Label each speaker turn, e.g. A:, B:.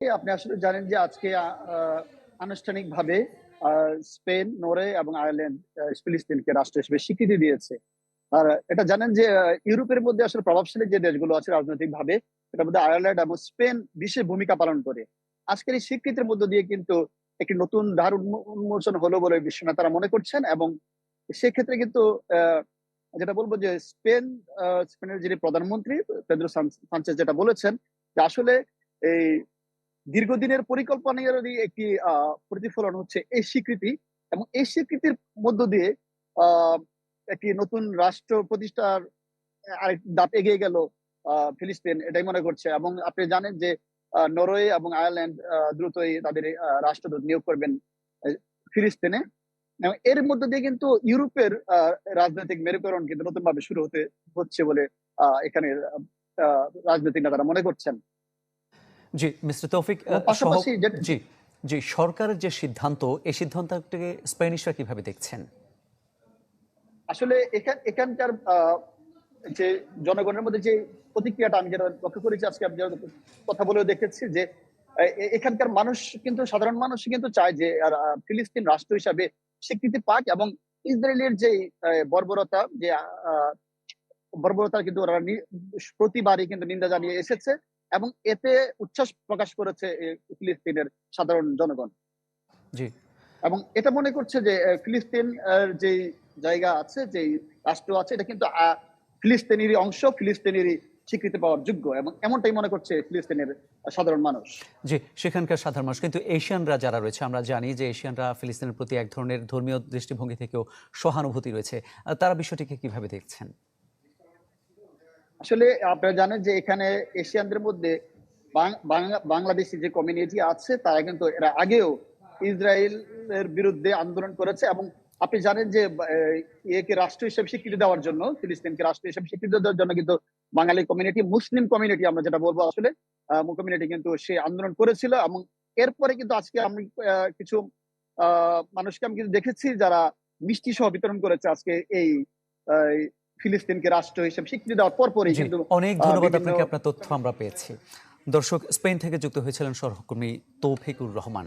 A: আপনি আসলে জানেন যে আজকে আনুষ্ঠানিকভাবে স্পেন, নরওয়ে এবং আয়ারল্যান্ড ফিলিস্তিনকে রাষ্ট্র হিসেবে স্বীকৃতি দিয়েছে। আর এটা জানেন যে ইউরোপের মধ্যে আসলে প্রভাবশালী যে দেশগুলো আছে রাজনৈতিকভাবে, এটার মধ্যে আয়ারল্যান্ড এবং স্পেন বিশেষ ভূমিকা পালন করে। আজকের এই স্বীকৃতির মধ্য দিয়ে কিন্তু একটি নতুন দ্বার উন্মোচন হলো বলে বিশ্ব নেতারা মনে করছেন। এবং সেক্ষেত্রে কিন্তু আহ, যেটা বলবো যে স্পেনের যিনি প্রধানমন্ত্রী পেদ্রো সানচেজ যেটা বলেছেন যে আসলে এই দীর্ঘদিনের পরিকল্পনারই একটি প্রতিফলন হচ্ছে এই স্বীকৃতি। এবং এই স্বীকৃতির মধ্য দিয়ে আহ একটি নতুন রাষ্ট্র প্রতিষ্ঠার আরেক ধাপ এগিয়ে গেল ফিলিস্তিন, এটাই মনে করছে। এবং আপনি জানেন যে নরওয়ে এবং আয়ারল্যান্ড দ্রুতই তাদের রাষ্ট্রদূত নিয়োগ করবেন আহ, ফিলিস্তিনে। এবং এর মধ্য দিয়ে কিন্তু ইউরোপের রাজনৈতিক মেরুকরণ কিন্তু নতুন ভাবে শুরু হচ্ছে বলে এখানে রাজনৈতিক নেতারা মনে করছেন।
B: জি, মিস্টার তৌফিক
A: এবং পাশাপাশি
B: জি, জি, সরকারের যে সিদ্ধান্ত, এই সিদ্ধান্তটাকে স্প্যানিশরা কিভাবে দেখছেন?
A: আসলে এখানকার যে জনগণের মধ্যে যে প্রতিক্রিয়াটা আমি যেটা লক্ষ্য করেছি, আজকে আমি যেটা কথা বলেও দেখেছি যে এখানকার মানুষ কিন্তু, সাধারণ মানুষ কিন্তু চায় যে ফিলিস্তিন রাষ্ট্র হিসাবে স্বীকৃতি পাক। এবং ইসরায়েলের যে বর্বরতা, যে বর্বরতা কিন্তু ওরা প্রতিবারই কিন্তু নিন্দা জানিয়ে এসেছে। এবং এতে উচ্ছ্বাস প্রকাশ করেছে ফিলিস্তিনের সাধারণ জনগণ।
B: জি,
A: এবং এটা মনে করছে যে ফিলিস্তিন যে জায়গা আছে, যে রাষ্ট্র আছে, এটা কিন্তু ফিলিস্তিনেরই অংশ, ফিলিস্তিনেরই স্বীকৃতি পাওয়ার যোগ্য। এবং এমনটাই মনে করছে ফিলিস্তিনের সাধারণ মানুষ।
B: জি, সেখানকার সাধারণ মানুষ। কিন্তু এশিয়ানরা যারা রয়েছে, আমরা জানি যে এশিয়ানরা ফিলিস্তিনের প্রতি এক ধরনের ধর্মীয় দৃষ্টিভঙ্গি থেকেও সহানুভূতি রয়েছে। তারা বিষয়টিকে কিভাবে দেখছেন?
A: আসলে আপনারা জানেন যে এখানে এশিয়ানদের মধ্যে বাংলাদেশি যে কমিউনিটি আছে, তারা কিন্তু এরা আগেও ইসরায়েলের বিরুদ্ধে আন্দোলন করেছে। এবং আপনি জানেন যে ইয়েকে রাষ্ট্র হিসেবে স্বীকৃতি দেওয়ার জন্য, ফিলিস্তিনকে রাষ্ট্র হিসেবে স্বীকৃতি দেওয়ার জন্য কিন্তু বাঙালি কমিউনিটি, মুসলিম কমিউনিটি আমরা যেটা বলবো আসলে, কমিউনিটি কিন্তু সে আন্দোলন করেছিল। এবং এরপরে কিন্তু আজকে আমি কিছু মানুষকে আমি কিন্তু দেখেছি যারা মিষ্টি সহ বিতরণ করেছে আজকে এই আহ, ফিলিস্তিনকে রাষ্ট্র হিসেবে স্বীকৃতি দেওয়ার পরপরই
B: জি,
A: কিন্তু
B: অনেক ধন্যবাদ
A: বিভিন্ন
B: আপনাকে। আপনার তথ্য আমরা পেয়েছি। দর্শক, স্পেন থেকে যুক্ত হয়েছিলেন সহকর্মী তৌফিকুর রহমান।